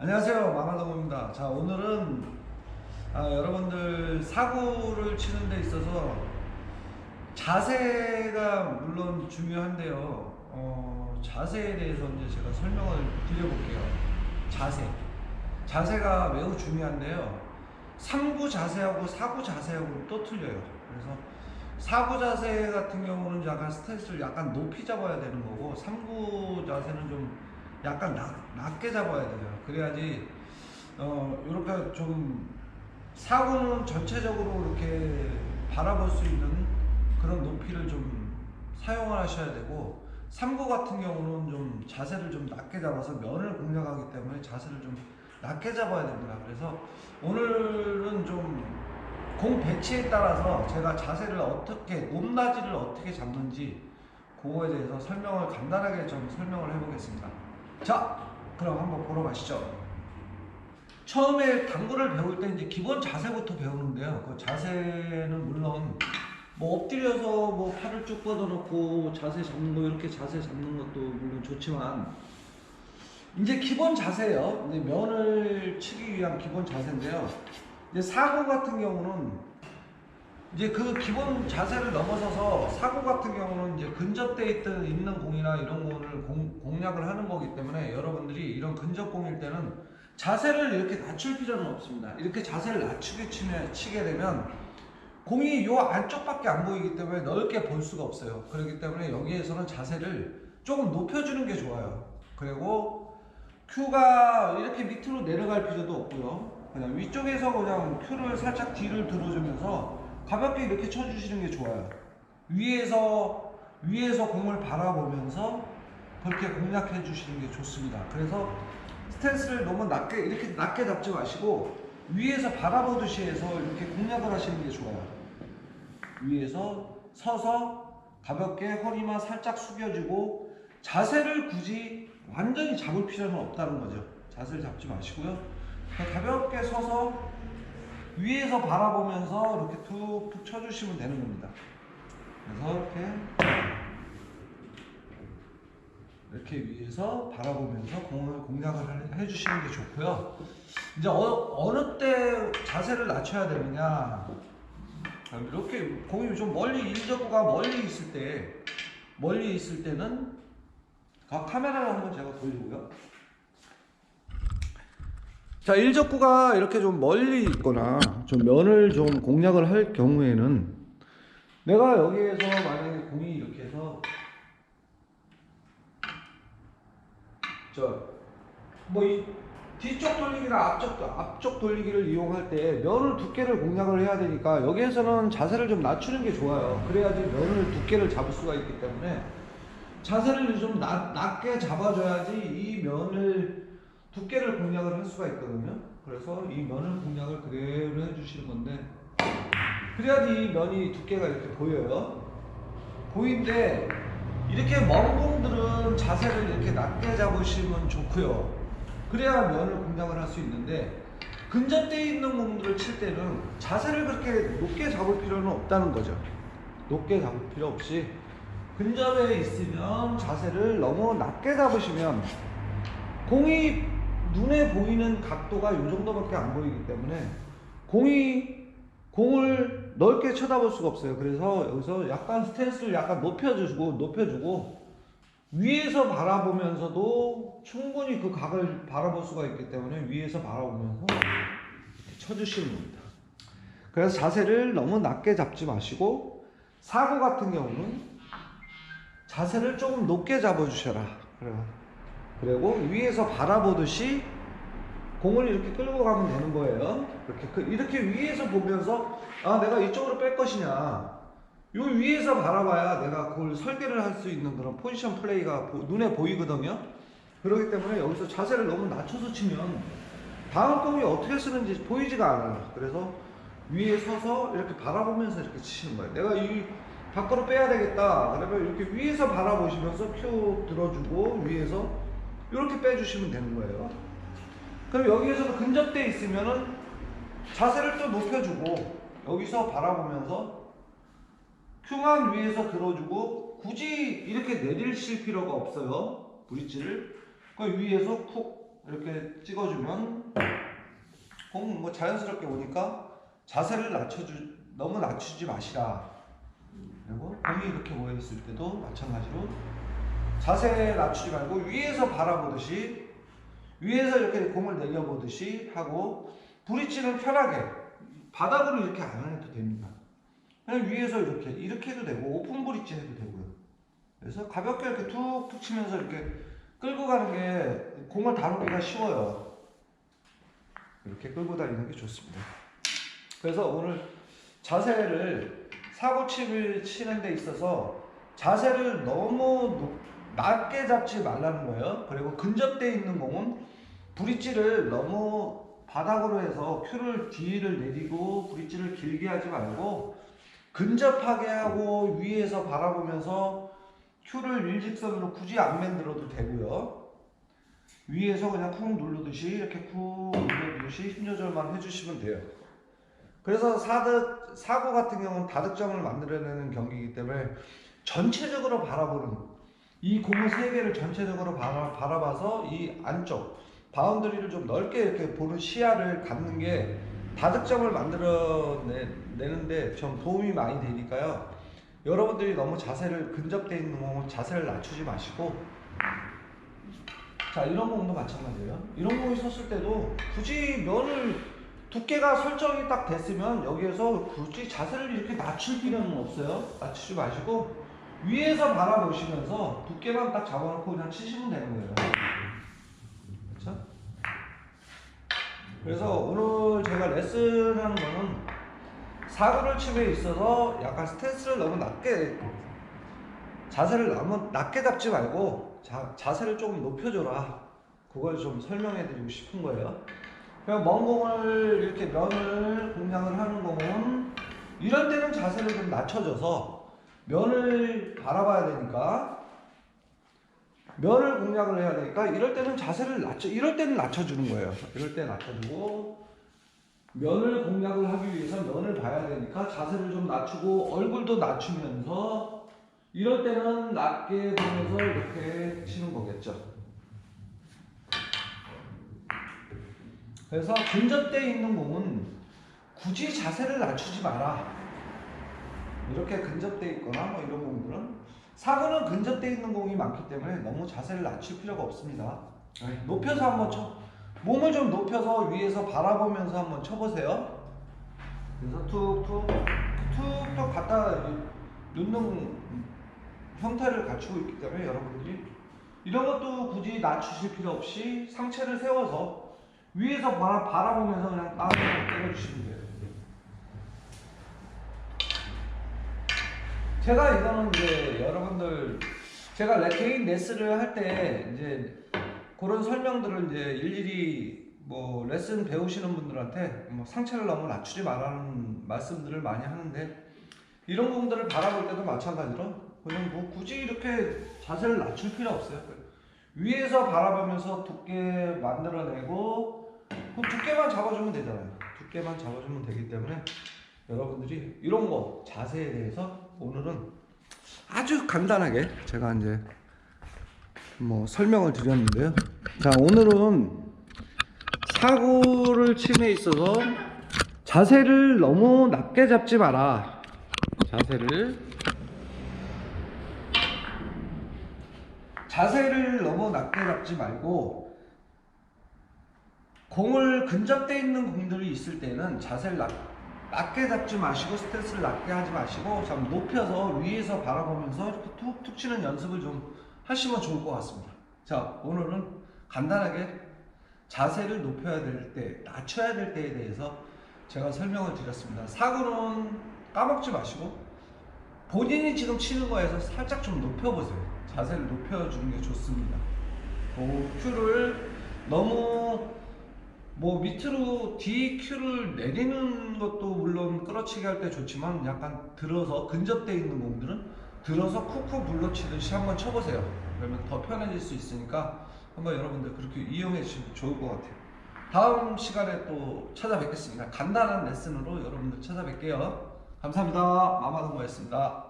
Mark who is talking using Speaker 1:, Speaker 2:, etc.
Speaker 1: 안녕하세요, 마마동입니다. 자, 오늘은 여러분들 사고를 치는 데 있어서 자세가 물론 중요한데요. 자세에 대해서 이제 제가 설명을 드려볼게요. 자세가 매우 중요한데요. 3구 자세하고 4구 자세하고는 또 틀려요. 그래서 4구 자세 같은 경우는 약간 스트레스를 약간 높이 잡아야 되는 거고, 3구 자세는 좀 약간 낮게 잡아야 돼요. 그래야지 이렇게 좀 사고는 전체적으로 이렇게 바라볼 수 있는 그런 높이를 좀 사용을 하셔야 되고, 3구 같은 경우는 좀 자세를 좀 낮게 잡아서 면을 공략하기 때문에 자세를 좀 낮게 잡아야 됩니다. 그래서 오늘은 좀 공 배치에 따라서 제가 자세를 어떻게, 높낮이를 어떻게 잡는지 그거에 대해서 설명을 간단하게 좀 설명을 해보겠습니다. 자, 그럼 한번 보러 가시죠. 처음에 당구를 배울 때 이제 기본 자세부터 배우는데요. 그 자세는 물론 뭐 엎드려서 뭐 팔을 쭉 뻗어놓고 자세 잡는 거, 이렇게 자세 잡는 것도 물론 좋지만 이제 기본 자세예요. 이제 면을 치기 위한 기본 자세인데요. 이제 사구 같은 경우는 이제 그 기본 자세를 넘어서서 사구 같은 경우는 이제 근접돼 있는 공이나 이런 공을 공략을 하는 거기 때문에 여러분들이 이런 근접 공일 때는 자세를 이렇게 낮출 필요는 없습니다. 이렇게 자세를 낮추게 치게 되면 공이 요 안쪽밖에 안 보이기 때문에 넓게 볼 수가 없어요. 그렇기 때문에 여기에서는 자세를 조금 높여주는 게 좋아요. 그리고 큐가 이렇게 밑으로 내려갈 필요도 없고요. 그냥 위쪽에서 그냥 큐를 살짝 뒤를 들어주면서 가볍게 이렇게 쳐주시는 게 좋아요. 위에서 공을 바라보면서 그렇게 공략해 주시는 게 좋습니다. 그래서 스탠스를 너무 이렇게 낮게 잡지 마시고 위에서 바라보듯이 해서 이렇게 공략을 하시는 게 좋아요. 위에서 서서 가볍게 허리만 살짝 숙여주고, 자세를 굳이 완전히 잡을 필요는 없다는 거죠. 자세를 잡지 마시고요. 가볍게 서서 위에서 바라보면서 이렇게 툭툭 쳐주시면 되는 겁니다. 그래서 이렇게 위에서 바라보면서 공을 공략을 해주시는 게 좋고요. 이제 어느 때 자세를 낮춰야 되느냐, 이렇게 공이 좀 멀리, 일적구가 멀리 있을 때는 카메라를 한번 제가 돌리고요. 자, 일적구가 이렇게 좀 멀리 있거나 좀 면을 좀 공략을 할 경우에는 내가 여기에서 만약에 공이 이렇게 해서 이 뒤쪽 돌리기나 앞쪽 돌리기를 이용할 때 면을 두께를 공략을 해야 되니까 여기에서는 자세를 좀 낮추는 게 좋아요. 그래야지 면을 두께를 잡을 수가 있기 때문에 자세를 좀 낮게 잡아줘야지 이 면을 두께를 공략을 할 수가 있거든요. 그래서 이 면을 공략을 그대로 해주시는 건데, 그래야지 이 면이 두께가 이렇게 보여요. 보이는데 이렇게 먼 공들은 자세를 이렇게 낮게 잡으시면 좋고요. 그래야 면을 공략을 할 수 있는데, 근접되어 있는 공들을 칠 때는 자세를 그렇게 높게 잡을 필요는 없다는 거죠. 높게 잡을 필요 없이 근접에 있으면 자세를 너무 낮게 잡으시면 공이 눈에 보이는 각도가 이 정도밖에 안 보이기 때문에 공을 넓게 쳐다볼 수가 없어요. 그래서 여기서 약간 스탠스를 약간 높여주고 위에서 바라보면서도 충분히 그 각을 바라볼 수가 있기 때문에 위에서 바라보면서 이렇게 쳐주시는 겁니다. 그래서 자세를 너무 낮게 잡지 마시고, 사구 같은 경우는 자세를 조금 높게 잡아주셔라. 그리고 위에서 바라보듯이 공을 이렇게 끌고 가면 되는 거예요. 이렇게 위에서 보면서 내가 이쪽으로 뺄 것이냐, 요 위에서 바라봐야 내가 그걸 설계를 할 수 있는 그런 포지션 플레이가 눈에 보이거든요. 그렇기 때문에 여기서 자세를 너무 낮춰서 치면 다음 공이 어떻게 쓰는지 보이지가 않아요. 그래서 위에 서서 이렇게 바라보면서 이렇게 치시는 거예요. 내가 이 밖으로 빼야 되겠다 그러면 이렇게 위에서 바라보시면서 큐 들어주고 위에서 이렇게 빼주시면 되는 거예요. 그럼 여기에서도 근접돼 있으면은 자세를 또 높여주고 여기서 바라보면서 큐만 위에서 들어주고, 굳이 이렇게 내리실 필요가 없어요. 브릿지를 그 위에서 쿡 이렇게 찍어주면 공 뭐 자연스럽게 오니까 자세를 너무 낮추지 마시라. 그리고 공이 이렇게 모여 있을 때도 마찬가지로 자세 낮추지 말고 위에서 바라보듯이, 위에서 이렇게 공을 내려보듯이 하고, 브릿지는 편하게 바닥으로 이렇게 안 해도 됩니다. 그냥 위에서 이렇게 해도 되고, 오픈 브릿지 해도 되고요. 그래서 가볍게 이렇게 툭툭 치면서 이렇게 끌고 가는 게 공을 다루기가 쉬워요. 이렇게 끌고 다니는 게 좋습니다. 그래서 오늘 자세를 사고칩을 치는 데 있어서 자세를 너무 낮게 잡지 말라는 거예요. 그리고 근접되어 있는 공은 브릿지를 너무 바닥으로 해서 큐를 뒤를 내리고 브릿지를 길게 하지 말고 근접하게 하고 위에서 바라보면서 큐를 일직선으로 굳이 안 만들어도 되고요. 위에서 그냥 쿵 누르듯이 이렇게 쿵 누르듯이 힘 조절만 해주시면 돼요. 그래서 사구 같은 경우는 다득점을 만들어내는 경기이기 때문에 전체적으로 바라보는, 이 공 3개를 전체적으로 바라봐서 이 안쪽 바운더리를 좀 넓게 이렇게 보는 시야를 갖는 게 다득점을 만들어내는데 좀 도움이 많이 되니까요. 여러분들이 너무 자세를 근접되어 있는 공은 자세를 낮추지 마시고, 자 이런 공도 마찬가지예요. 이런 공이 섰을 때도 굳이 면을 두께가 설정이 딱 됐으면 여기에서 굳이 자세를 이렇게 낮출 필요는 없어요. 낮추지 마시고 위에서 바라보시면서 두께만 딱 잡아놓고 그냥 치시면 되는 거예요. 그렇죠? 그래서 오늘 제가 레슨하는 거는 사구를 칩에 있어서 약간 스탠스를 너무 낮게, 자세를 너무 낮게 잡지 말고 자세를 조금 높여줘라. 그걸 좀 설명해 드리고 싶은 거예요. 그냥 먼 공을 이렇게 면을 공략을 하는 공은 이럴 때는 자세를 좀 낮춰줘서 면을 바라봐야 되니까, 면을 공략을 해야 되니까 이럴 때는 자세를 이럴 때는 낮춰주는 거예요. 이럴 때 낮춰주고, 면을 공략을 하기 위해서 면을 봐야 되니까 자세를 좀 낮추고 얼굴도 낮추면서 이럴 때는 낮게 보면서 이렇게 치는 거겠죠. 그래서 근접되어 있는 공은 굳이 자세를 낮추지 마라. 이렇게 근접되어 있거나 뭐 이런 공들은, 사구는 근접되어 있는 공이 많기 때문에 너무 자세를 낮출 필요가 없습니다. 높여서 한번 몸을 좀 높여서 위에서 바라보면서 한번 쳐보세요. 그래서 툭툭 갖다 놓는 형태를 갖추고 있기 때문에 여러분들이 이런 것도 굳이 낮추실 필요 없이 상체를 세워서 위에서 바라보면서 그냥 때려주시면 돼요. 제가 이거는 이제 여러분들, 제가 개인 레슨을 할 때 이제 그런 설명들을 이제 일일이 뭐 레슨 배우시는 분들한테 뭐 상체를 너무 낮추지 말라는 말씀들을 많이 하는데, 이런 공들을 바라볼 때도 마찬가지로 그냥 뭐 굳이 이렇게 자세를 낮출 필요 없어요. 위에서 바라보면서 두께 만들어내고 그 두께만 잡아주면 되잖아요. 두께만 잡아주면 되기 때문에 여러분들이 이런 거 자세에 대해서 오늘은 아주 간단하게 제가 이제 뭐 설명을 드렸는데요. 자, 오늘은 사구를 침에 있어서 자세를 너무 낮게 잡지 마라. 자세를 너무 낮게 잡지 말고, 공을 근접되어 있는 공들이 있을 때는 자세를 낮게 잡지 마시고 스탠스를 낮게 하지 마시고 좀 높여서 위에서 바라보면서 이렇게 툭툭 치는 연습을 좀 하시면 좋을 것 같습니다. 자, 오늘은 간단하게 자세를 높여야 될 때, 낮춰야 될 때에 대해서 제가 설명을 드렸습니다. 사구는 까먹지 마시고 본인이 지금 치는 거에서 살짝 좀 높여보세요. 자세를 높여주는 게 좋습니다. 큐를 너무 뭐 밑으로 DQ를 내리는 것도 물론 끌어치기 할 때 좋지만, 약간 들어서 근접되어 있는 공들은 들어서 쿡쿡 물러치듯이 한번 쳐보세요. 그러면 더 편해질 수 있으니까 한번 여러분들 그렇게 이용해 주시면 좋을 것 같아요. 다음 시간에 또 찾아뵙겠습니다. 간단한 레슨으로 여러분들 찾아뵐게요. 감사합니다. 마마동거였습니다.